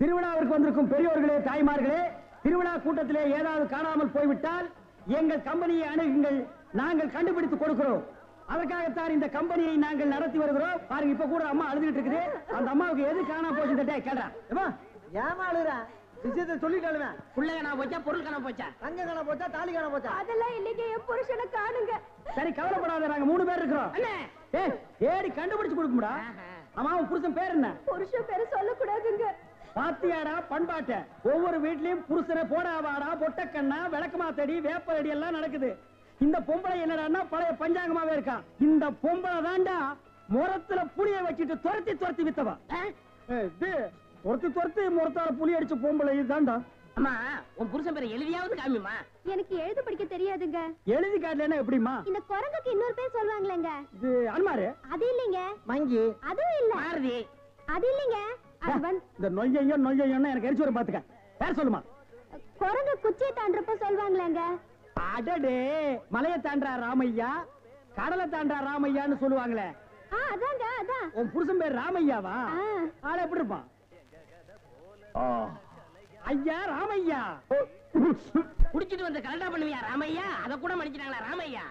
திருவிழாவிற்கு வந்திருக்கும் பெரியோர்களே, தாய்மார்களே, திருவிழா கூட்டத்திலே ஏதாவது காணாமல் போய்விட்டால் எங்கள் கம்பெனியை அணுகுங்கள், நாங்கள் கண்டுபிடித்து கொடுக்கிறோம். அதற்காகத்தான் இந்த கம்பெனியை நாங்கள் நடத்தி வருகிறோம். பாருங்க, இப்ப கூட அம்மா அழுதுகிட்டு இருக்குது. அந்த அம்மாவுக்கு எது காணாம போச்சு கேட்டா ஏமா அழுற? விஷயத்தை சொல்லிட்டாலுமே. புள்ள காணா போச்சா, பொருள் காணா போச்சா, தங்க காணா போச்சா, தாலி காணா போச்சா? அதெல்லாம் இல்லைங்க, என் புருஷனை காணுங்க. சரி, கவலைப்படாத, நாங்க 3 பேர் இருக்கிறோம். ஏடி கண்டுபிடிச்சு கொடுக்கும்டா. அம்மா, உன் புருஷன் பேர் என்ன? புருஷன் பேரு சொல்லக்கூடாதுங்க. பாத்தியாடா பண்பாட்ட, ஒவ்வொரு வீட்லயும் புருஷனை போடா வாடா, பொட்டக்கண்ணா, விளக்கமாத்தடி, வேப்படி எல்லாம் நடக்குது. இந்த பொம்பளை என்னடான்னா பழைய பஞ்சாங்கமாவே இருக்கா. இந்த பொம்பளை தாண்டா முரத்துல புளிய வச்சுட்டு துரத்தி துரத்தி வித்தவா. துரத்தி முரத்தால புளி அடிச்ச பொம்பளை இதுதான்டா. அம்மா, உன் புருஷன் பேரை எழுதியாவது காமிமா. எனக்கு எழுத படிக்க தெரியாதுங்க. எழுதி காட்டலன்னா எப்படிமா? இந்த குரங்குக்கு இன்னொரு பேர் சொல்லுவாங்களேங்க. இது அன்மாரு. அது இல்லைங்க. மங்கி. அதுவும் இல்ல. மாருதி. அது இல்லைங்க. இந்த நொய்யன்னு எனக்கு எரிச்சு வர பாத்துக்க. பேர் சொல்லுமா? குரங்கு குச்சியை தாண்டறப்ப சொல்லுவாங்களேங்க. அடடே, மலையை தாண்டா ராமையா, கடலை தாண்டா ராமையான்னு சொல்லுவாங்களே. அதாங்க, அதான். உன் புருஷன் பேர் ராமையாவா? ஆள எப்படி இருப்பான்? ஐயா ராமையா. குடிச்சிட்டு வந்து கலண்டா பண்ணுவியா ராமையா? அத கூட மன்னிச்சிட்டாங்களா ராமையா?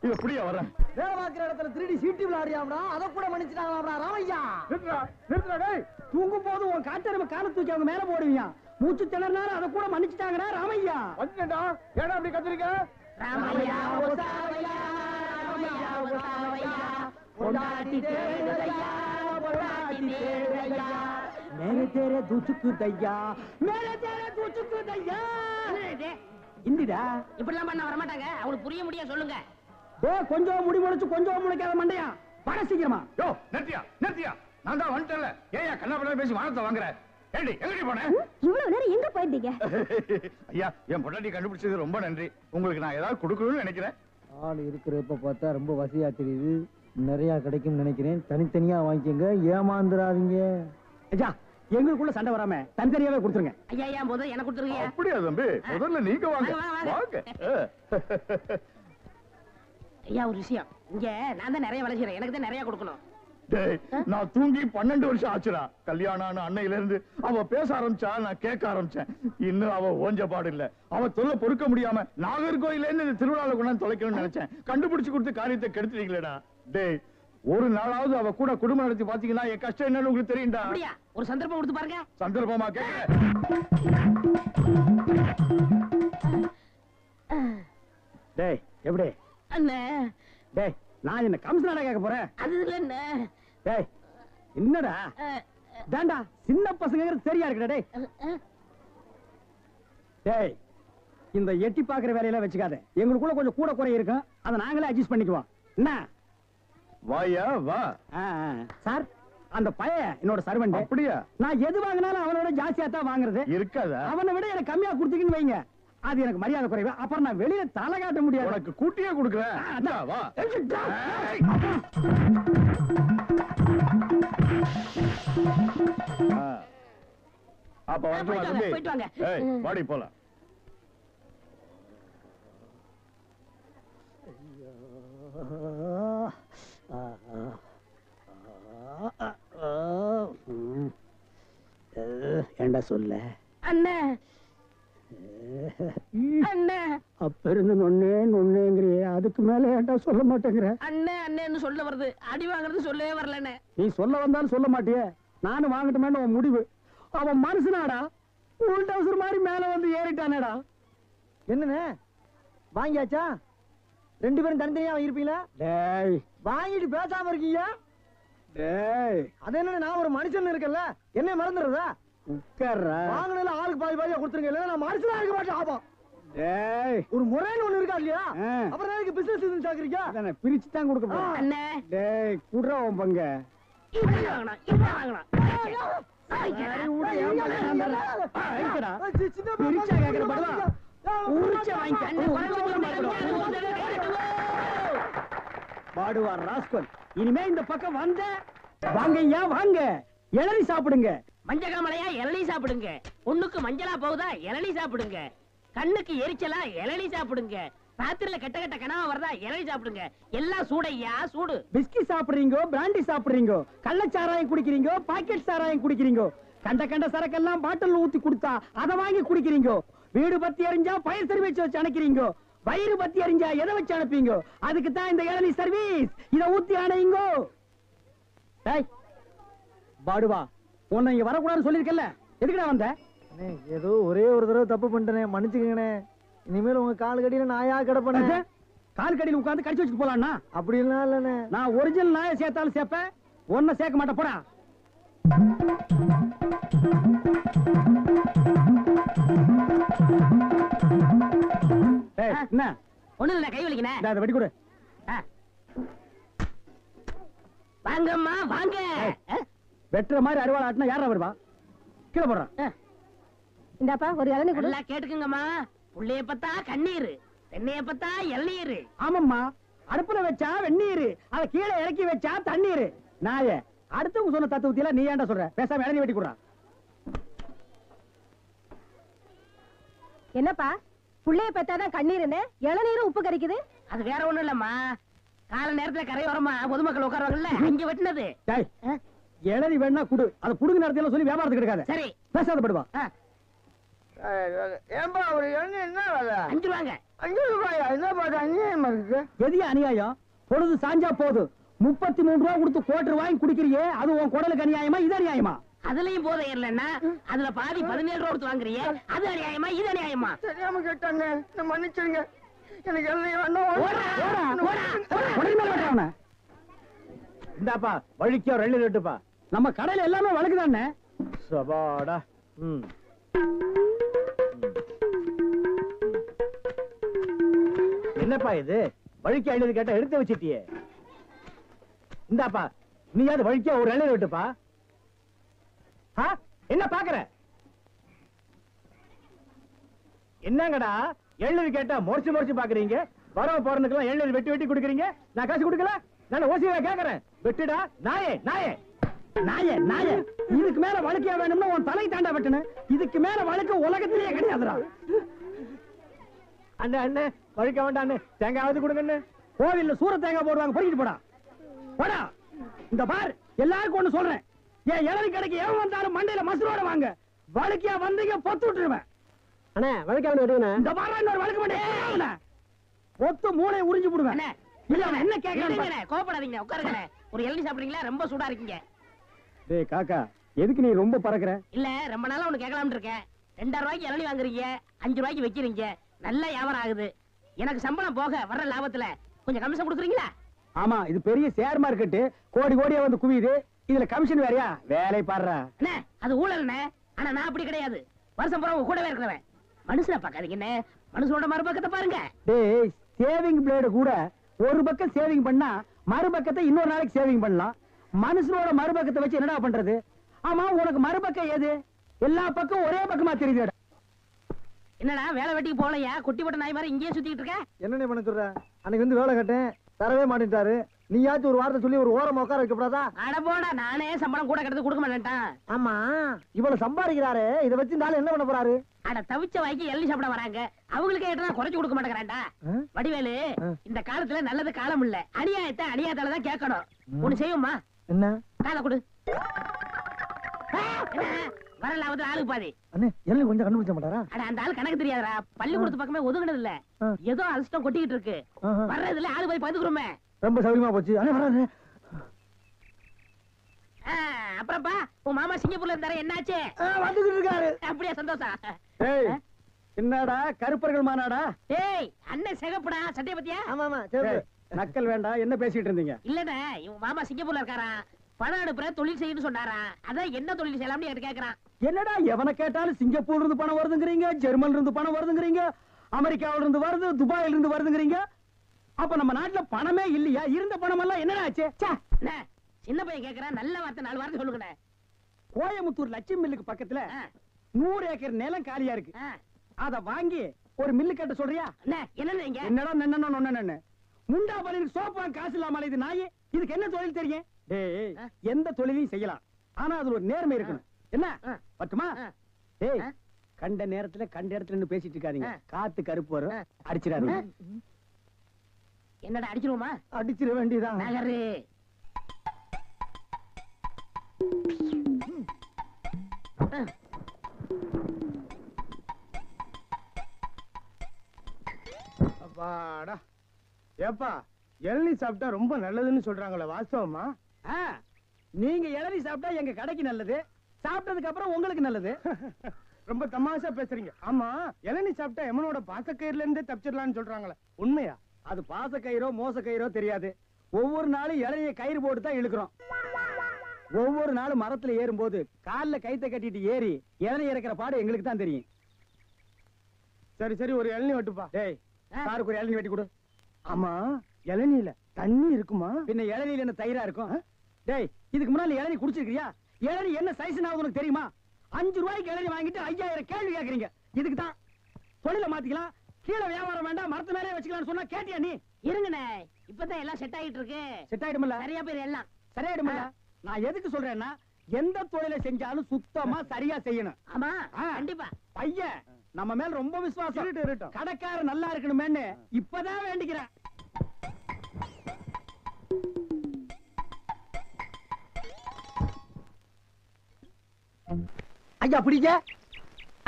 இது புடியா வர வேலை பார்க்கிற இடத்துல 3D சீட்டி விளையாடியாம்டா, அத கூட மன்னிச்சிட்டாங்களாம்டா ராமையா. நிறுத்துடா டேய். தூங்கும் போது உன் காட்டெருமை காலை தூக்கி அவங்க மேல போடுவீங்க. மூச்சு திணறனால அத கூட மன்னிச்சிட்டாங்கடா ராமையா. வந்துடா, ஏடா அப்படி கத்துறீங்க? ராமையா ஓசாவையா, ராமையா ஓசாவையா, பொண்டாட்டி தேடுதையா, பொண்டாட்டி தேடுதையா, மேலே தேரே தூச்சுக்கு தையா, மேலே தேரே தூச்சுக்கு தையா. இந்திடா இப்படிலாம் பண்ண வர மாட்டாங்க. அவங்களுக்கு புரிய முடிய சொல்லுங்க. கொஞ்சம் முடி முளைச்சு கொஞ்சம் முளைக்காத மண்டையா, வர சீக்கிரமா. யோ நிறுத்தியா, நான் தான் வந்துட்டேன்ல. ஏயா கண்ணா பேசி வானத்தை வாங்குற? ஏடி எங்கடி போன? இவ்வளவு நேரம் எங்க போயிருந்தீங்க? ஐயா, என் பொண்டாட்டி கண்டுபிடிச்சது ரொம்ப நன்றி. உங்களுக்கு நான் ஏதாவது கொடுக்கணும்னு நினைக்கிறேன். ஆள் இருக்கிறப்ப பார்த்தா ரொம்ப வசதியா தெரியுது. நிறைய கிடைக்கும் நினைக்கிறேன். தனித்தனியா வாங்கிக்கங்க, ஏமாந்துடாதீங்க. ஐயா, எங்களுக்குள்ள சண்டை வராம தனித்தனியாவே கொடுத்துருங்க. ஐயா முதல்ல எனக்கு கொடுத்துருங்க. அப்படியா தம்பி? முதல்ல நீங்க வாங்க. வாங்க. ஐயா, ஒரு விஷயம், இங்க நான் தான் நிறைய வேலை செய்யறேன், எனக்கு தான் நிறைய கொடுக்கணும். நான் தூங்கி 12 வருஷம் ஆச்சுடா. கல்யாணம் அன்னையில இருந்து அவ பேச ஆரம்பிச்சா நான் கேட்க ஆரம்பிச்சேன். இன்னும் அவ ஓஞ்ச பாடு இல்ல. அவ தொல்லை பொறுக்க முடியாம நாகர்கோயில இருந்து திருவிழால கொண்டாந்து தொலைக்கணும்னு நினைச்சேன். கண்டுபிடிச்சு கொடுத்து காரியத்தை கெடுத்துட்டீங்களேடா. டேய், ஒரு நாளாவது அவ கூட குடும்பம் நடத்தி பாத்தீங்கன்னா என் கஷ்டம் என்னன்னு உங்களுக்கு தெரியும்டா. அப்படியா? ஒரு சந்தர்ப்பம் கொடுத்து பாருங்க. சந்தர்ப்பமா கேட்க? டேய், எப்படி அண்ணே? டேய், நான் என்ன கம்சனாடா கேட்க போறேன்? அது இல்ல அண்ணே. டேய், என்னடா தாண்டா சின்ன பசங்க சரியா இருக்குடா. டேய் டேய், இந்த எட்டி பாக்குற வேலையெல்லாம் வச்சுக்காத. எங்களுக்குள்ள கொஞ்சம் கூட குறை இருக்கும், அதை நாங்களே அட்ஜஸ்ட் பண்ணிக்குவோம். என்ன வாயா வா. சார், அந்த பையன் என்னோட சர்வெண்ட். அப்படியா? நான் எது வாங்கினாலும் அவனோட ஜாஸ்தியா தான் வாங்குறது. இருக்காதா? அவனை விட எனக்கு கம்மியா கொடுத்தீங்கன்னு வைங்க, அது எனக்கு மரியாதை குறைவு. அப்புறம் நான் வெளியில தலை காட்ட முடியாது. உனக்கு கூட்டியே கொடுக்குறேன். வா. அப்ப போயிட்டு வாங்க. வாடி போலாம். ஏண்டா சொல்ல அண்ணே? அண்ணே, அப்ப இருந்து நொன்னேங்கிறியே, அதுக்கு மேல ஏண்டா சொல்ல மாட்டேங்கிற? அண்ணே அண்ணேன்னு சொல்ல வருது, அடி வாங்குறது சொல்லவே வரலண்ணே. நீ சொல்ல வந்தாலும் சொல்ல மாட்டியே. நானும் வாங்கட்டுமேன்னு உன் முடிவு. அவன் மனுஷனாடா, உள்டவுசர் மாதிரி மேல வந்து ஏறிட்டானேடா. என்னன்னு வாங்கியாச்சா? 2 பேரும் தனித்தனியா வாங்கிருப்பீங்களா? டேய், வாங்கிட்டு பேசாம இருக்கீங்க. டேய், அது என்ன, நான் ஒரு மனுஷன் இருக்கல, என்ன மறந்துடுறதா? உட்கார்றா. வாங்கினால ஆளுக்கு பாதி பாதியா கொடுத்துருங்க, இல்ல நான் மனுஷனா இருக்க மாட்டேன். ஆபம். டேய், ஒரு முறைன்னு ஒண்ணு இருக்கா இல்லையா? அப்புறம் எதுக்கு பிசினஸ் சாக்குறீங்க? அதானே பிரிச்சு தான் கொடுக்க போறேன். அண்ணே, டேய், குடுறா உன் பங்க. இப்படி வாங்கணும், இப்படி வாங்கணும். பிரிச்சா கேக்குற படுவா, உரிச்சா பாடுவா ராஸ்கல். இனிமே இந்த பக்கம் வந்த வாங்கய்யா, வாங்க இளநீ சாப்பிடுங்க. மஞ்ச காமலையா இளநீ சாப்பிடுங்க. பொண்ணுக்கு மஞ்சளா போகுதா இளநீ சாப்பிடுங்க. கண்ணுக்கு எரிச்சலா இளநீ சாப்பிடுங்க. ராத்திரில கெட்ட கெட்ட கனவா வருதா இளநீ சாப்பிடுங்க. எல்லாம் சூடையா சூடு. பிஸ்கி சாப்பிடுறீங்க, பிராண்டி சாப்பிடுறீங்க, கள்ளச்சாராயம் குடிக்கிறீங்க, பாக்கெட் சாராயம் குடிக்கிறீங்க, கண்ட கண்ட சரக்கெல்லாம் பாட்டில் ஊத்தி கொடுத்தா அதை வாங்கி குடிக்கிறீங்க. வீடு பத்தி எரிஞ்சா பயிர் சர்வீஸ் வச்சு அணைக்கிறீங்க. வயிறு பத்தி எரிஞ்சா எதை வச்சு அனுப்பீங்க? அதுக்கு தான் இந்த இளநீ சர்வீஸ். இத ஊத்தி அணையுங்க. டேய் பாடுவா, உன்னை இங்க வரக்கூடாதுன்னு சொல்லிருக்கல, எதுக்குடா வந்த? அண்ணே, ஏதோ ஒரே ஒரு தடவை தப்பு பண்ணிட்டேனே, மன்னிச்சுக்கங்கண்ணே. இனிமேல் உங்க கால் கடியில நாயா கிடப்பேன். கால் கடியில் உட்கார்ந்து கடிச்சு வச்சுட்டு போலாம்னா? அப்படிலாம் இல்லண்ணே. நான் ஒரிஜினல் நாயை சேர்த்தாலும் சேர்ப்பேன், ஒன்ன சேர்க்க மாட்டேன். போடா. என்ன ஒண்ணு இல்ல, கை வலிக்கினேன். அதை வெட்டி கொடு. வாங்கம்மா வாங்க. வெட்டுற மாதிரி அறுவாள் ஆட்டினா யாரா வருவா? கீழே போடுறான். இந்தாப்பா ஒரு இளநீ கொடு. நல்லா கேட்டுக்குங்கம்மா. புள்ளைய பத்தா கண்ணீர், தென்னைய பத்தா இளநீர். ஆமாம்மா, அடுப்புல வச்சா வெந்நீர், அதை கீழே இறக்கி வச்சா தண்ணீர். நாயே, அடுத்தவங்க சொன்ன தத்துவத்தில நீ ஏன்டா சொல்ற? பேசாம இளநீ வெட்டி கொடுறா. என்னப்பா புள்ளைய பெத்தாதான் கண்ணீருன்னு இளநீரும் உப்பு கறிக்குது? அது வேற ஒண்ணும் இல்லம்மா, கால நேரத்துல கரையோரமா பொதுமக்கள் உட்காருவாங்கல்ல, அங்க வெட்டினது. டேய், இளநீ வேணா குடு, அதை புடுங்க நேரத்துல சொல்லி வியாபாரத்துக்கு எடுக்காத. சரி பேசாத படுவா. ஏன்பா ஒரு இளநீ என்ன வேலை? 5 ரூபாங்க. 5 ரூபாயா? என்ன பாட்டு அநியாயமா இருக்கு. எதியா அநியாயம்? பொழுது சாஞ்சா போது 33 ரூபா கொடுத்து கோட்டர் வாங்கி குடிக்கிறியே, அது உன் குடலுக்கு அநியாயமா? இது அநியாயமா? அதுலயும் போதை இல்லன்னா அதுல பாதி 17 ரூபா கொடுத்து வாங்குறியே, அது அநியாயமா இது அநியாயமா? தெரியாம கேட்டாங்க, என்ன மன்னிச்சிருங்க. எனக்கு இளநீ வேண்டாம். உடனே மேல வெட்டுறானே. இந்தாப்பா வழிக்கோ 2 ரெட்டுப்பா. நம்ம கடையில எல்லாமே வழக்குதானே. சபாடா. என்னப்பா இது? வழிக்கு எழுதி கேட்டா எடுத்து வச்சிட்டியே. இந்தாப்பா நீயாவது வழிக்க ஒரு இளநீர் விட்டுப்பா. என்ன பாக்குற? என்னங்கடா எள்ளு கேட்டா முறைச்சு முறைச்சு பாக்குறீங்க? வரவ போறதுக்கெல்லாம் எள்ளு வெட்டி வெட்டி குடுக்குறீங்க. நான் காசு கொடுக்கல, நான் ஓசியா கேக்குறேன். வெட்டுடா நாயே நாயே நாயே நாயே. இதுக்கு மேல வழக்கியா வேணும்னா உன் தலை தாண்டா வெட்டணும். இதுக்கு மேல வழக்கு உலகத்திலேயே கிடையாதுடா. அண்ணே அண்ணே வழிக்க வேண்டாம், தேங்காவது கொடுங்கண்ணே. கோவில்ல சூர தேங்காய் போடுவாங்க, பொறுக்கிட்டு போடா. போடா. இந்த பார், எல்லாருக்கும் ஒண்ணு சொல்றேன், ஏன் இளநீ கடைக்கு எவன் வந்தாலும் மண்டையில மசுரோட வாங்க. வழக்கியா வந்தீங்க பொத்து விட்டுருவேன். அண்ணே வழிக்க வேணும். இந்த பாரு, இன்னொரு வழக்கு மாட்டேன், பொத்து மூளை உறிஞ்சு போடுவேன். அண்ணே, இல்ல அவன் என்ன கேட்கறான்? இல்லைங்கண்ணே, கோவப்படாதீங்க, உட்காருங்கண்ணே. ஒரு இளநீ சாப்பிடுறீங்களா? ரொம்ப சூடா இருக்கீங்க. டேய் காக்கா, எதுக்கு நீ ரொம்ப பறக்குற? இல்ல, ரொம்ப நாளா ஒண்ணு கேட்கலாம்னு இருக்கேன். 2000 ரூபாய்க்கு இளநீ வாங்குறீங்க, 5 ரூபாய்க்கு வைக்கிறீங்க, நல்ல வியாபாரம் ஆகுது. எனக்கு சம்பளம் போக வர்ற லாபத்துல கொஞ்சம் கமிஷன் கொடுக்குறீங்களா? ஆமா, இது பெரிய ஷேர் மார்க்கெட், கோடி கோடியா வந்து குவியுது. இதுல கமிஷன் வேறயா? வேலை பாடுறா. அண்ணே, அது ஊழல்ண்ணே. ஆனா நான் அப்படி கிடையாது, வருஷம் பூரா உங்க கூடவே இருக்கிறவன். மனுஷனை பார்க்காதீங்க என்ன, மனுஷனோட மறுபக்கத்தை பாருங்க. டேய், சேவிங் பிளேடு கூட ஒரு பக்கம் சேவிங் பண்ணா மறுபக்கத்தை இன்னொரு நாளைக்கு சேவிங் பண்ணலாம். மனுஷனோட மறுபக்கத்தை வச்சு என்னடா பண்றது? ஆமா, உனக்கு மறுபக்கம் ஏது? எல்லா பக்கம் ஒரே பக்கமா தெரியுது. என்னடா வேலை வெட்டிக்கு போகலையா? குட்டி போட்ட நாய் மாதிரி இங்கேயே சுத்திட்டு இருக்க. என்னண்ணே பண்ண சொல்ற? அன்னைக்கு வந்து வேலை கேட்டேன், தரவே மாட்டேன்ட்டாரு. நீயாச்சும் ஒரு வார்த்தை சொல்லி ஒரு ஓரமா உட்கார வைக்கப்படாதா? அட போடா, நானே சம்பளம் கூட கிடந்து கொடுக்க மாட்டேன்ட்டான். ஆமா, இவ்வளவு சம்பாதிக்கிறாரு, இதை வச்சு இந்த ஆளு என்ன பண்ண போறாரு? அட தவிச்ச வாய்க்கு எள்ளி சாப்பிட வராங்க, அவங்களுக்கு ஏற்றா குறைச்சு கொடுக்க மாட்டேங்கிறான்டா. வடிவேலு, இந்த காலத்துல நல்லது காலம் இல்ல, அநியாயத்தை அநியாயத்தால தான் கேட்கணும். ஒண்ணு செய்யுமா? என்ன? காலை கொடு. வரல அவத்துல ஆளுக்கு பாதி. அண்ணே எல்லாம் கொஞ்சம் கண்டுபிடிச்ச மாட்டாரா? அட அந்த ஆளு கணக்கு தெரியாதரா, பள்ளிக்கூடத்து பக்கமே ஒதுங்கினது இல்ல, ஏதோ அலசிட்டம் கொட்டிக்கிட்டு இருக்கு. வர்றதுல ஆளு போய் பதுக்குறோமே. ரொம்ப சௌரியமா போச்சு. அண்ணே வராரு. அப்புறப்பா உன் மாமா சிங்கப்பூர்ல இருந்தாரு, என்னாச்சு? வந்துகிட்டு இருக்காரு. அப்படியே சந்தோஷம். ஏய், என்னடா கருப்பர்கள் மாநாடா? ஏய், அண்ணன் சிகப்புடா, சட்டைய பத்தியா? ஆமா ஆமா சரி. நக்கல் வேண்டாம், என்ன பேசிட்டு இருந்தீங்க? இல்லண்ணே, இவன் மாமா சிங்கப்பூர்ல இருக்காரா, பணம் அனுப்புற தொழில் செய்யணும்னு சொன்னாரா, அதான் என்ன தொழில் செய்யலாம்னு என்கிட்ட கேக்குறான். என்னடா எவனை கேட்டாலும் சிங்கப்பூர்ல இருந்து பணம் வருதுங்கிறீங்க, ஜெர்மன்ல இருந்து பணம் வருதுங்கிறீங்க, அமெரிக்காவில இருந்து வருது, துபாயில இருந்து வருதுங்கிறீங்க. அப்ப நம்ம நாட்டுல பணமே இல்லையா? இருந்த பணம் எல்லாம் என்னடா ஆச்சு? அண்ணே, சின்ன பையன் கேக்குறான், நல்ல வார்த்தை 4 வார்த்தை சொல்லுங்கண்ணே. கோயம்புத்தூர் லட்சுமி மில்லுக்கு பக்கத்துல 100 ஏக்கர் நிலம் காலியா இருக்கு. அத வாங்கி ஒரு மில்லு கட்ட சொல்றியா? அண்ணே, என்ன நீங்க? என்னடா நன்னன்னு முண்டா பலிக்கு சோப்பா காசு இல்லாம இது நாயே. இதுக்கு என்ன தொழில் தெரியும்? டேய், எந்த தொழிலையும் செய்யலாம், ஆனா அதுல ஒரு நேர்மை இருக்கணும். என்ன பட்டுமா? டேய், கண்ட நேரத்துல கண்ட இடத்துல நின்னு பேசிட்டு இருக்காதீங்க. காத்து கருப்பு வரும், அடிச்சிடாதீங்க. என்னடா அடிச்சிருவோமா? அடிச்சிட வேண்டியதான். நகரு. அப்பாடா. ஏப்பா இளநீ சாப்பிட்டா ரொம்ப நல்லதுன்னு சொல்றாங்களே, வாஸ்தவமா? ஆ, நீங்க இளநீ சாப்பிட்டா எங்க கடைக்கு நல்லது, சாப்பிட்டதுக்கு அப்புறம் உங்களுக்கு நல்லது. ரொம்ப தமாஷா பேசுறீங்க. ஆமா, இளநீ சாப்பிட்டா எமனோட பாசக்கயிறுல இருந்தே தப்பிச்சிடலாம்னு சொல்றாங்களே, உண்மையா? அது பாச கயிறோ மோச கயிறோ தெரியாது. ஒவ்வொரு நாளும் இளநிய கயிறு போட்டு தான் இழுக்கிறோம். ஒவ்வொரு நாளும் மரத்துல ஏறும்போது கால்ல கைத்தை கட்டிட்டு ஏறி இளநீ இறக்கிற பாடு எங்களுக்கு தான் தெரியும். சரி சரி, ஒரு இளநீ வெட்டுப்பா. டேய், சாருக்கு ஒரு இளநீ வெட்டி கொடு. ஆமா, இளநீல தண்ணி இருக்குமா? பின்ன இளநீல என்ன தயிரா இருக்கும்? டேய், இதுக்கு முன்னால இளநீ குடிச்சிருக்கியா? இளநீ என்ன சைஸ் உனக்கு தெரியுமா? 5 ரூபாய்க்கு இளநீ வாங்கிட்டு 5000 கேள்வி கேக்குறீங்க. இதுக்கு தான் தொழில மாத்திக்கலாம், கீழே வியாபாரம் வேண்டாம், மரத்து மேலே வச்சுக்கலாம்னு சொன்னா கேட்டியா நீ? இருங்கண்ணே, இப்பதான் எல்லாம் செட் ஆயிட்டு இருக்கு. செட் ஆயிடுமில்ல? சரியா பேர் எல்லாம் சரியாயிடுமில்ல? நான் எதுக்கு சொல்றேன்னா, எந்த தொழிலை செஞ்சாலும் சுத்தமா சரியா செய்யணும். ஆமா, ஆ. கண்டிப்பா. பையன் நம்ம மேல ரொம்ப விசுவாசம். இருக்கட்டும், இருக்கட்டும். கடைக்கார நல்லா இருக்கணுமேன்னு இப்பதான் வேண்டிக்கிறேன். ஐயா பிடிங்க.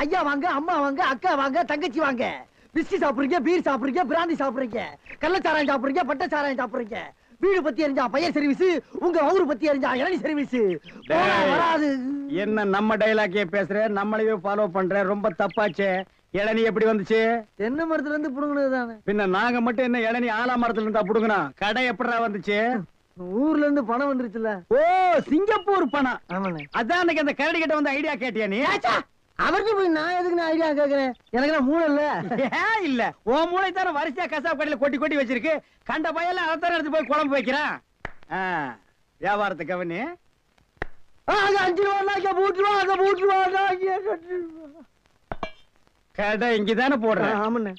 ஐயா வாங்க, அம்மா வாங்க, அக்கா வாங்க, தங்கச்சி வாங்க. பிஸ்கி சாப்பிடுறீங்க, பீர் சாப்பிடுறீங்க, பிராந்தி சாப்பிடுறீங்க, கள்ளச்சாராயம் சாப்பிடுறீங்க, பட்டச்சாராயம் சாப்பிடுறீங்க. வீடு பத்தி எரிஞ்சா பையன் சர்வீஸ், உங்க ஊரு பத்தி எரிஞ்சா இளநீ சர்வீஸ். வராது. என்ன நம்ம டைலாக்கே பேசுற, நம்மளையே ஃபாலோ பண்ற, ரொம்ப தப்பாச்சே. இளநீ எப்படி வந்துச்சு? தென்னை மரத்துல இருந்து புடுங்கினது தானே. பின்ன நாங்க மட்டும் என்ன இளநீ ஆலா மரத்துல இருந்தா புடுங்கணும்? கடை எப்படிடா வந்துச்சு? ஊர்ல இருந்து பணம் வந்துருச்சுல. ஓ, சிங்கப்பூர் பணம். ஆமாண்ணே. அதான் அன்னைக்கு அந்த கரடி கிட்ட வந்து ஐடியா கேட்டியா நீ? அவருக்கு போய் நான் எதுக்கு ஐடியா கேக்குறேன்? எனக்கு நான் மூளை இல்ல. ஏன் இல்ல, உன் மூளை தானே வரிசையா கசாப் கடையில கொட்டி கொட்டி வச்சிருக்கு. கண்ட பையெல்லாம் அதைத்தானே எடுத்து போய் குழம்பு வைக்கிறான். வியாபாரத்தை கவனி. அங்க 5 ரூபா, அங்க 3 ரூபா, அங்க 3 ரூபா, அங்க கடை இங்கதானே போடுறேன். ஆமாண்ணே.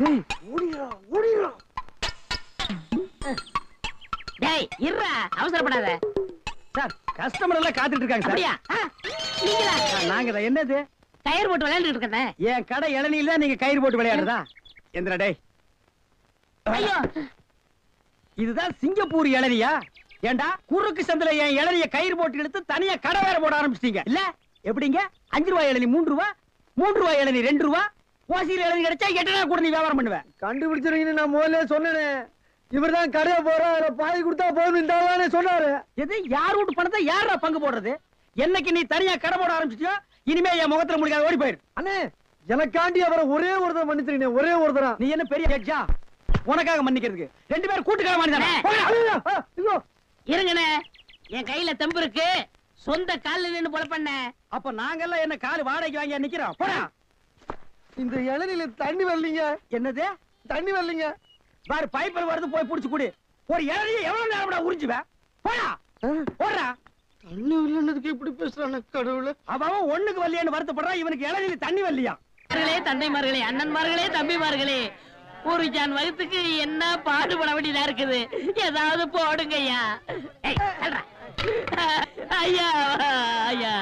டேய், ஓடிரா ஓடிரா. டேய், இருடா, அவசரப்படாத. சார், கஸ்டமர் எல்லாம் காத்துட்டு இருக்காங்க சார். அப்படியா? நீங்களா? நாங்க தான். என்னது? கயிறு போட்டு விளையாண்டுட்டு இருக்கேன். என் கடை இளநீல நீங்க கயிறு போட்டு விளையாடுறதா? எந்திரா டேய். ஐயோ, இதுதான் சிங்கப்பூர் இளநியா? ஏண்டா குறுக்கு சந்தில என் இளநிய கயிறு போட்டு எடுத்து தனியா கடை வேற போட ஆரம்பிச்சிட்டீங்க இல்ல? எப்படிங்க? 5 ரூபாய் இளநீ 3 ரூபா, 3 ரூபாய் இளநீ 2 ரூபா, ஓசியில இளநீ கிடைச்சா 8 நாள் கூட நீ வியாபாரம் பண்ணுவேன். கண்டுபிடிச்சிருக்கீங்க. நான் முதல்ல சொன்னேனே, இவர்தான் கடையை போற பாதி கொடுத்தா போதும் இந்த சொன்னாரு. எது? யார் வீட்டு பணத்தை யாரா பங்கு போடுறது? என்னைக்கு நீ தனியா கடை போட ஆரம்பிச்சிட்டியோ, இனிமே என் முகத்துல முடிக்காத, ஓடி போயிரு. அண்ணே, எனக்காண்டி அவரை ஒரே ஒருத்தர் மன்னிச்சிருக்கீங்க, ஒரே ஒருத்தரா. நீ என்ன பெரிய ஜட்ஜா? உனக்காக மன்னிக்கிறதுக்கு 2 பேரும் கூட்டுக்காக மன்னிதானே? ஐயோ, இருங்கண்ணே, என் கையில தெம்பு இருக்கு, சொந்த கால்ல நின்னு போல பண்ண. அப்ப நாங்கெல்லாம் என்ன கால் வாடகைக்கு வாங்கி நிக்கிறோம்? போடா. இந்த இளநில தண்ணி வரலீங்க. என்னது? தண்ணி வரலீங்க. பாரு, பைப்பில் வருது, போய் புடிச்சு குடி. ஒரு இளநிய எவ்வளவு நேரம் உறிஞ்சுவேன்? போடா, போடுறா. தண்ணி வரலன்னதுக்கு இப்படி பேசுறானே கடவுளே. அவன் ஒண்ணுக்கு வரலையான்னு வருத்தப்படுறான், இவனுக்கு இளநில தண்ணி வரலையா? தந்தைமார்களே, அண்ணன்மார்களே, தம்பிமார்களே, ஒரு ஜான் வகுத்துக்கு என்ன பாடுபட வேண்டியதா இருக்குது. ஏதாவது போடுங்க ஐயா. ஏய், தள்ளுடா. ஐயா ஐயா.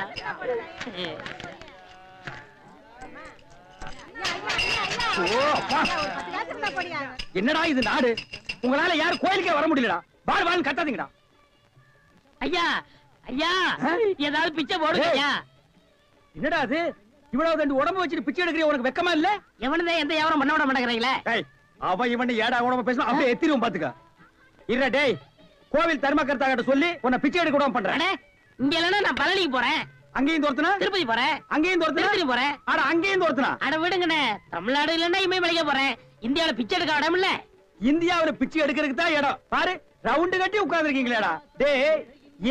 ஓ, அப்பா. என்னடா இது நாடு? உங்களால யாரும் கோயிலுக்கே வர முடியலடா. வாழ் வாழ் கத்தாதீங்கடா. ஐயா ஐயா, ஏதாவது பிச்சை போடுங்க ஐயா. என்னடா அது? இவ்வளவு தண்டு உடம்பு வச்சுட்டு பிச்சை எடுக்கிற உனக்கு வெக்கமா இல்ல? எவனதான் எந்த வியாபாரம் பண்ண விட மாட்டேங்கிறீங்களே. டேய், அவன் இவன் ஏடா உடம்பு பேசணும், அப்படியே எத்திரும் பாத்துக்க. இல்ல டேய், கோவில் தர்மகர்த்தா கிட்ட சொல்லி உன்னை பிச்சை எடுக்க விடாம பண்றேன். அண்ணே, இங்க இல்லைன்னா நான் பழனிக்கு போறேன், அங்கேயும் தோர்த்தனா, திருப்பதி போறேன், அங்கேயும் தோர்த்தனா, திருப்பதி போறேன். அட அங்கேயும் தோர்த்தனா. அட விடுங்கண்ணே, தமிழ்நாடு இல்லைன்னா இமயமலைக்கு போறேன். இந்தியாவில பிச்சை எடுக்க இடம் இல்ல. இந்தியாவுல பிச்சை எடுக்கிறதுக்கு தான் இடம். பாரு, ரவுண்டு கட்டி உட்கார்ந்துருக்கீங்களேடா. டேய்,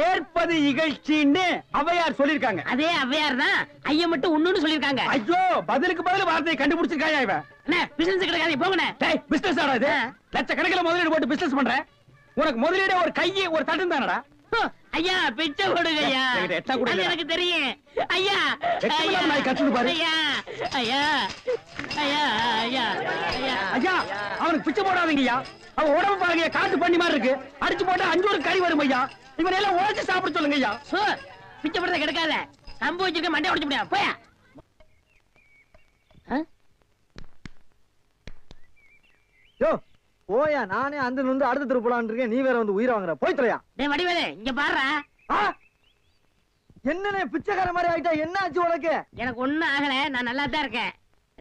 ஏற்பது இகழ்ச்சின்னு ஔவையார் சொல்லிருக்காங்க. அதே ஔவையார் தான் ஐயா மட்டும் ஒண்ணுன்னு சொல்லிருக்காங்க. ஐயோ, பதிலுக்கு பதில் வார்த்தையை கண்டுபிடிச்சிருக்காயா இவன்? அண்ணே, பிசினஸ் கிடைக்காது, போங்கண்ணே. டேய், பிசினஸ் ஆடா இது? லட்சக்கணக்கில் முதலீடு போட்டு பிசினஸ் பண்ற. உனக்கு முதலீடு ஒரு கையை ஒரு தட்டும் தானடா. ஐயா, பிச்சை கொடுங்க ஐயா. எட்டா கூட அது எனக்கு தெரியும். ஐயா வெட்கமில்லாம நாய் கத்துது பாரு. ஐயா ஐயா ஐயா ஐயா ஐயா. ஐயா, அவனுக்கு பிச்சை போடாதீங்கய்யா. அவன் உடம்பு பாருங்க, காட்டு பண்ணி மாதிரி இருக்கு. அடிச்சு போட்டா 5 ஒரு கறி வரும் ஐயா. இவனை எல்லாம் உழைச்சு சாப்பிட சொல்லுங்க ஐயா. சோ, பிச்சை போடுறத கிடைக்காத. கம்பு வச்சிருக்க மண்டை உடைச்சு முடியாது. போயா. யோ, போயா, நானே அந்த வந்து அடுத்த தெரு போலான்னு இருக்கேன், நீ வேற வந்து உயிரை வாங்குற. போய் தொலையா. டேய் வடிவேலு இங்க பாருடா. என்னண்ணே பிச்சைக்கார மாதிரி ஆயிட்டா? என்ன ஆச்சு உனக்கு? எனக்கு ஒண்ணும் ஆகல, நான் நல்லா தான் இருக்கேன்.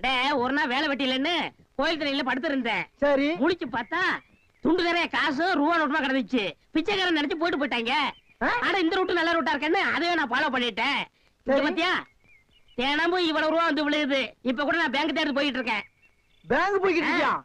டேய் ஒரு நாள் வேலை வெட்டிலன்னு கோயில் தண்ணியில படுத்து இருந்தேன். சரி, முழிச்சு பார்த்தா துண்டு நிறைய காசு ரூபா நோட்டுமா கிடந்துச்சு. பிச்சைக்காரன் நினைச்சு போயிட்டு போயிட்டாங்க. ஆனா இந்த ரூட்டு நல்ல ரூட்டா இருக்கேன்னு அதையே நான் ஃபாலோ பண்ணிட்டேன். இங்க பாத்தியா தினமும் இவ்வளவு ரூபா வந்து விழுகுது. இப்ப கூட நான் பேங்க் தேடி போயிட்டு இருக்கேன். பேங்க் போய்கிட்டு இருக்கியா?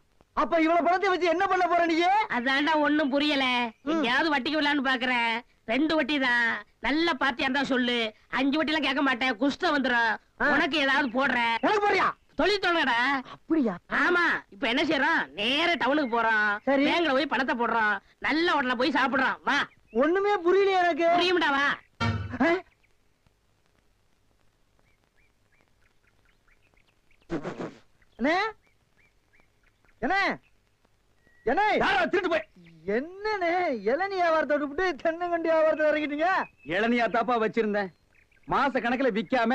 அப்ப இவ்வளவு பணத்தை வச்சு என்ன பண்ண போற நீ? அதான்டா ஒண்ணும் புரியல. எங்கயாவது வட்டிக்கு விடலான்னு பாக்குறேன். 2 வட்டி தான். நல்ல பாத்தியா இருந்தா சொல்லு. 5 வட்டி எல்லாம் கேட்க மாட்டேன், குஷ்டம் வந்துடும். உனக்கு ஏதாவது போடுறேன். எனக்கு போறியா? தொழில் தொடங்கடா. அப்படியா? ஆமா. இப்ப என்ன செய்யறோம், நேர டவுனுக்கு போறோம். சரி. பேங்க்ல போய் பணத்தை போடுறோம். நல்ல ஹோட்டல்ல போய் சாப்பிடுறோம். வா. ஒண்ணுமே புரியல எனக்கு. புரியும்டா வா. அண்ணே, என்ன என்ன திருட்டு போய் என்னண்ணே இளநீ வியாபாரத்தை விட்டு தென்னங்கண்டி வியாபாரத்தை இறங்கிட்டீங்க? இளநியா தாப்பா வச்சிருந்தேன். மாச கணக்குல விக்காம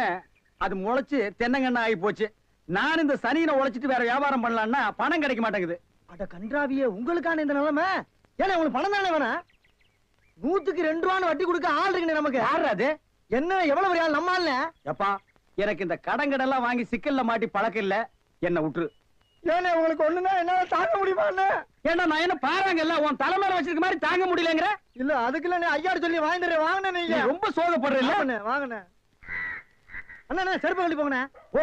அது முளைச்சு தென்னங்கண்ணா ஆகி போச்சு. நான் இந்த சனியில உழைச்சிட்டு வேற வியாபாரம் பண்ணலாம்னா பணம் கிடைக்க மாட்டேங்குது. அட கன்றாவியே, உங்களுக்கான இந்த நிலைமை. ஏன்னா உங்களுக்கு பணம் தானே வேணாம்? 100க்கு 2 ரூபான்னு வட்டி கொடுக்க ஆள் இருக்குண்ணே நமக்கு. யாரு அது? என்ன எவ்வளவு பெரிய ஆள் நம்ம ஆள்ல? எப்பா எனக்கு இந்த கடங்கடெல்லாம் வாங்கி சிக்கல்ல மாட்டி பழக்கம் இல்ல, என்ன விட்டுரு. ஏன்னா உங்களுக்கு ஒண்ணுன்னா என்னால தாங்க முடியுமா? ஏன்னா நான் என்ன பாருங்கல்ல உன் தலைமையில வச்சிருக்க மாதிரி தாங்க முடியலங்கிற. இல்ல அதுக்கு இல்ல, ஐயாடு சொல்லி வாங்கிட்டு வாங்கினே. நீ நீங்க ரொம்ப சோகப்படுற இல்ல. வாங்கினேன் அண்ணா, செருப்பு கழட்டி போங்கண்ணே. ஓ,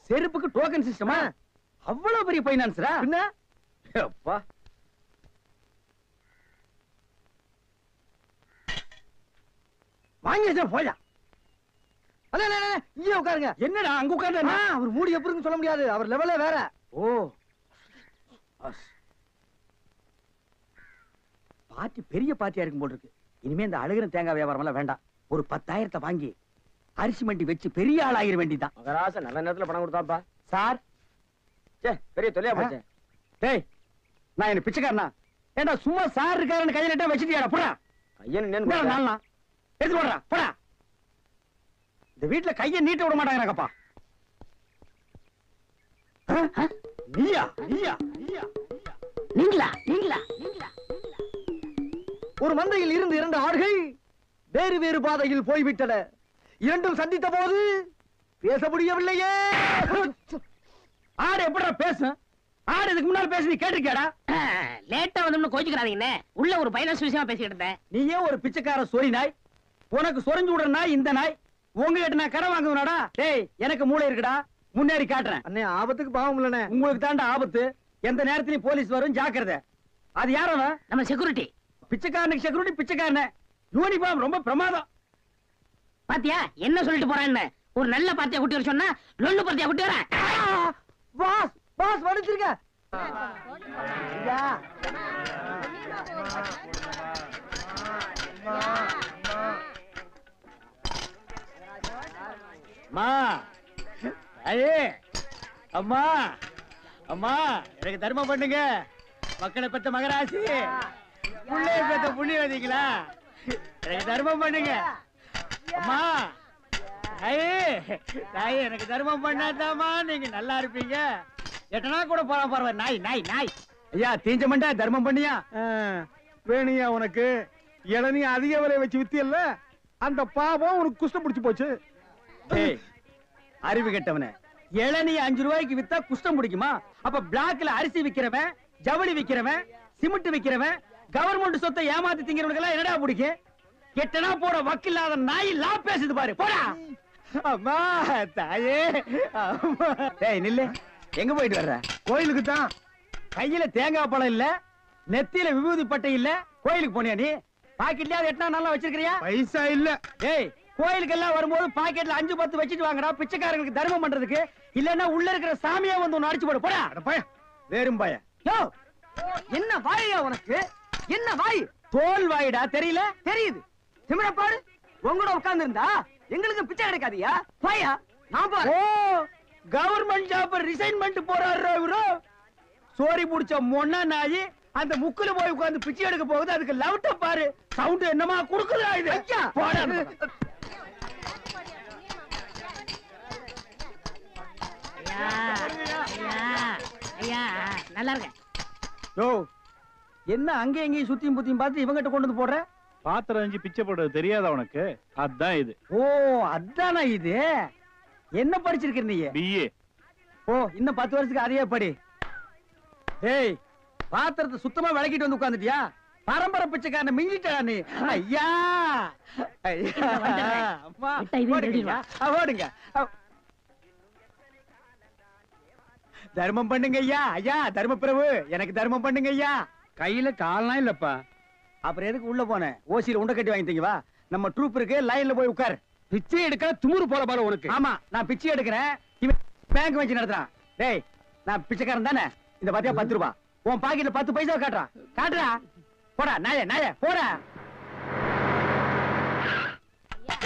செருப்புக்கு டோக்கன் சிஸ்டமா? அவ்வளவு பெரிய பைனான்ஸ்ரா? என்ன அப்பா வாங்கி வச்சா போயா. அண்ணா இங்கே உட்காருங்க. என்னடா அங்க உட்கார்ந்து? அவர் மூடி எப்படி இருக்குன்னு சொல்ல முடியாது, அவர் லெவலே வேற. ஓ, பார்ட்டி பெரிய பார்ட்டியா இருக்கும் போல இருக்கு. இனிமே இந்த அழுகிற தேங்காய் வியாபாரம் எல்லாம் வேண்டாம். ஒரு 10,000 வாங்கி அரிசி மண்டி வச்சு பெரிய ஆள் ஆகிற வேண்டிதான். மகராச நல்ல நேரத்துல பணம் கொடுத்தாப்பா. சார் பெரிய தொலையா போச்சேன். டேய் நான் என்ன பிச்சைக்காரனா? ஏண்டா சும்மா சார் இருக்காருன்னு கையில நட்டா வச்சிட்டியாடா? போடா ஐயன் நாளா எடுத்து போடுறா. போடா. இந்த வீட்டுல கையை நீட்ட விட மாட்டாங்கப்பா. நீயா நீயா நீயா நீங்களா நீங்களா நீங்களா? ஒரு மந்தையில் இருந்து 2 ஆடுகள் வேறு வேறு பாதையில் போய்விட்டன. இரண்டும் சந்தித்த போது பேச முடியவில்லையே. ஆடு எப்படா பேசும்? ஆடு இதுக்கு முன்னால பேசி நீ கேட்டிருக்கியாடா? லேட்டா வந்து கோச்சுக்கிறாதீங்கண்ணே. உள்ள ஒரு பைனான்ஸ் விஷயமா பேசிக்கிட்டு இருந்தேன். நீயே ஒரு பிச்சைக்கார சொறி நாய். உனக்கு சொரிஞ்சு விடுற நாய் இந்த நாய். உங்ககிட்ட நான் கடன் வாங்குவனாடா? டேய் எனக்கு மூளை இருக்குடா, முன்னேறி காட்டுறேன். அண்ணே ஆபத்துக்கு பாவம் இல்லனே. உங்களுக்கு தாண்டா ஆபத்து. எந்த நேரத்திலயும் போலீஸ் வரும், ஜாக்கிரதை. அது யாரோ நம்ம செக்யூரிட்டி. பிச்சைக்காரனுக்கு செக்யூரிட்டி பிச்சைக்காரன. யூனிஃபார்ம் ரொம்ப பிரமாதம். பாத்தியா என்ன சொல்லிட்டு போறான்னு? ஒரு நல்ல பாத்தியா குட்டி வர சொன்னா லொல்லு பாத்தியா குட்டி வர. பாஸ் பாஸ் வந்துருங்க. ஐயா அம்மா ஐயே அம்மா அம்மா எனக்கு தர்மம் பண்ணுங்க. மக்களை பெற்ற மகராசி, புள்ளைய பெற்ற புண்ணியவதிங்களா, எனக்கு தர்மம் பண்ணுங்க. அம்மா ஐயே தாயே எனக்கு தர்மம் பண்ணாதாமா நீங்க நல்லா இருப்பீங்க. எட்டனா கூட போலாம் பரவ. நாய் நாய் நாய். ஐயா தீஞ்ச மண்டா தர்மம் பண்ணியா? வேணியா உனக்கு இளநீ அதிக விலை வச்சு வித்தியல்ல, அந்த பாவம் உனக்கு குஷ்டம் பிடிச்சு போச்சு. ஏய் அறிவு கெட்டவனே, இளநீ 5 ரூபாய்க்கு வித்தா குஷ்டம் பிடிக்குமா? அப்ப பிளாக்ல அரிசி விக்கிறவன், ஜவுளி விக்கிறவன், சிமெண்ட் விக்கிறவன், கவர்மெண்ட் சொத்தை ஏமாத்தி திங்கிறவனுக்கு எல்லாம் என்னடா பிடிக்கும்? கெட்டனா போட வக்கில்லாத நாய் லா பேசுது பாரு. போடா. அம்மா தாயே அம்மா. டேய் நில்லு. எங்க போயிட்டு வர்ற? கோயிலுக்கு தான். கையில தேங்காய் பழம் இல்ல, நெத்தியில விபூதி பட்டை இல்ல, கோயிலுக்கு போனியா நீ? பாக்கெட்லயா எட்டனா நல்லா வச்சிருக்கிறியா? பைசா இல்ல. டேய் கோயிலுக்கு எல்லாம் வரும்போது பாக்கெட்ல 5-10 வச்சிட்டு வாங்கடா, பிச்சைக்காரங்களுக்கு தர்மம் பண்றதுக்கு. இல்லன்னா உள்ள இருக்கிற சாமியா வந்து ஒன்னு அடிச்சு போடு. போடா பய வேறும் பய. யோ என்ன வாயா உனக்கு? என்ன வாய்? தோல் வாயிடா, தெரியல? தெரியுது. திமிர பாரு. உங்களோட உட்கார்ந்து இருந்தா எங்களுக்கு பிச்சை கிடைக்காதியா? வாயா நான் பாரு. ஓ கவர்மெண்ட் ஜாப் ரிசைன்மென்ட் போறாரு இவரு. சோரி புடிச்ச மொன்னா நாயி அந்த முக்குல போய் உட்கார்ந்து பிச்சை எடுக்க போகுது. அதுக்கு லவுட்ட பாரு. சவுண்ட் என்னமா குடுக்குதா இது? ஐயா போடா. ஐயா ஐயா ஐயா நல்லா இருக்க. ஓ என்ன அங்கே எங்கேயும் சுத்தியும் புத்தியும் பார்த்து இவங்கிட்ட கொண்டு வந்து போடுற? பாத்திரம் அஞ்சு பிச்சை போடுறது தெரியாதா உனக்கு? அதான் இது. ஓ அதானா இது? என்ன படிச்சிருக்க நீ? பிஏ. ஓ இன்னும் 10 வருஷத்துக்கு அதையே படி. ஏய் பாத்திரத்தை சுத்தமா விளக்கிட்டு வந்து உட்கார்ந்துட்டியா? பரம்பரை பிச்சைக்காரனை மிஞ்சிட்டா நீ. ஐயா அம்மா விட்டா இதையும் ஓடுங்க. ஓடுங்க. தர்மம் பண்ணுங்க ஐயா. ஐயா தர்ம பிரபு எனக்கு தர்மம் பண்ணுங்க ஐயா. கையில கால்னா இல்லப்பா. அப்புறம் எதுக்கு உள்ள போன? ஓசியில உண்டை கட்டி வாங்கிட்டீங்க வா. நம்ம ட்ரூப் இருக்கு, லைன்ல போய் உட்கார். பிச்சை எடுக்க துமுறு போல பாரு உனக்கு. ஆமா நான் பிச்சை எடுக்கிறேன், இவன் பேங்க் வச்சு நடத்துறான். டேய் நான் பிச்சைக்காரன் தானே? இந்த பாத்தியா 10 ரூபாய் உன் பாக்கெட்ல 10 பைசா காட்டுறான். காட்டுறா போடா நாய நாய போடா.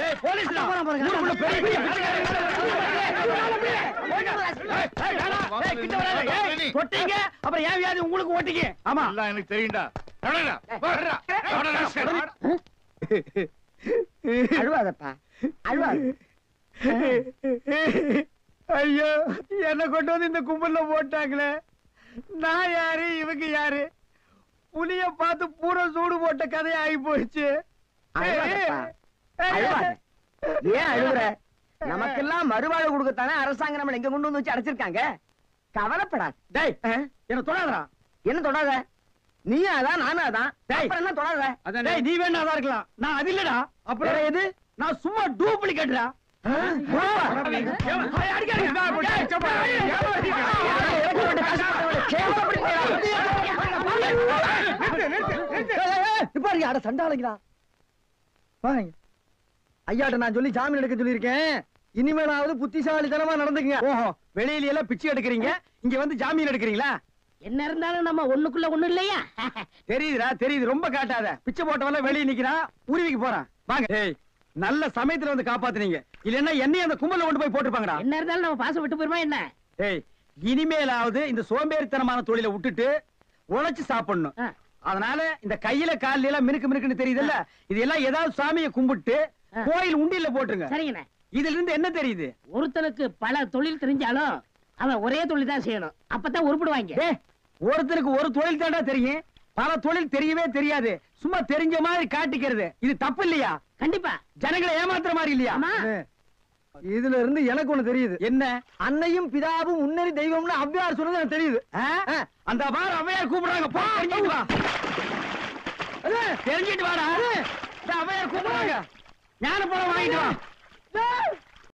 ஏய் போலீஸ்டா ஊருக்குள்ள பெரிய பெரிய தொட்டீங்க அப்புறம் ஏன் வியாதி உங்களுக்கு ஓட்டிங்க. ஆமா எல்லாம் எனக்கு தெரியும்டா. அழுவாதப்பா அழுவாத. ஐயோ என்ன கொண்டு வந்து இந்த கும்பல்ல போட்டாங்களே. நான் யாரு இவங்க யாரு? புலிய பார்த்து பூரா சூடு போட்ட கதையா ஆகி போயிடுச்சு. அழுவாதப்பா, அழுவாத. ஏன் அழுகுற? நமக்கெல்லாம் மறுவாழ்வு கொடுக்கத்தானே அரசாங்கம் நம்மள எங்க கொண்டு வந்து வச்சு அடைச்சிருக்காங்க. கவலைப்படாத. டேய் என்ன தொடாதடா. என்ன தொடாத? நீயும் அதான் நானும் அதான். டேய். அப்புறம் என்ன தொடாத? டேய் நீ வேணா அதான் இருக்கலாம், நான் அது இல்லடா. அப்புறம் வேற எது? நான் சும்மா டூப்ளிகேட்டா. சண்டாளங்களா ஐயாட்ட நான் சொல்லி ஜாமீன் எடுக்க சொல்லியிருக்கேன். இனிமேலாவது புத்திசாலித்தனமா நடந்துக்குங்க. ஓஹோ வெளியில எல்லாம் பிச்சை எடுக்கிறீங்க, இங்க வந்து ஜாமீன் எடுக்கிறீங்களா? என்ன இருந்தாலும் நம்ம ஒண்ணுக்குள்ள ஒண்ணு இல்லையா? தெரியுதுடா தெரியுது, ரொம்ப காட்டாத. பிச்சை போட்டவெல்லாம் வெளியே நிக்கிறான், உருவிக்கு போறான். வாங்க. ஏய் நல்ல சமயத்துல வந்து காப்பாத்துனீங்க, இல்லன்னா என்னையும் அந்த கும்பல கொண்டு போய் போட்டுருப்பாங்கடா. என்ன இருந்தாலும் நம்ம பாசம் விட்டு போயிருமா என்ன? ஏய் இனிமேலாவது இந்த சோம்பேறித்தனமான தொழிலை விட்டுட்டு உழைச்சு சாப்பிடணும். அதனால இந்த கையில கால்ல எல்லாம் மினுக்கு மினுக்குன்னு தெரியுதுல்ல, இதெல்லாம் ஏதாவது சாமியை கும்பிட்டு கோயில் உண்டியல்ல போட்டுருங்க. சரிங்கண்ணே. இதுல இருந்து என்ன தெரியுது? ஒருத்தனுக்கு பல தொழில் தெரிஞ்சாலும் அவன் ஒரே தொழில் தான் செய்யணும், அப்பதான் உருப்பிடுவாங்க. டேய் ஒருத்தருக்கு ஒரு தொழில் தாண்டா தெரியும், பல தொழில் தெரியவே தெரியாது. சும்மா தெரிஞ்ச மாதிரி காட்டிக்கிறது இது தப்பு இல்லையா? கண்டிப்பா. ஜனங்களை ஏமாத்துற மாதிரி இல்லையா? ஆமா. இதுல இருந்து எனக்கு ஒண்ணு தெரியுது. என்ன? அன்னையும் பிதாவும் முன்னறி தெய்வம்னு அவ்வையார் சொன்னது எனக்கு தெரியுது. அந்த பார் அவையார் கூப்பிடுறாங்க, போ தெரிஞ்சிட்டு வா. தெரிஞ்சிட்டு வாடா. அவையார் கூப்பிடுறாங்க, ஞான பழம் வாங்கிட்டு வா.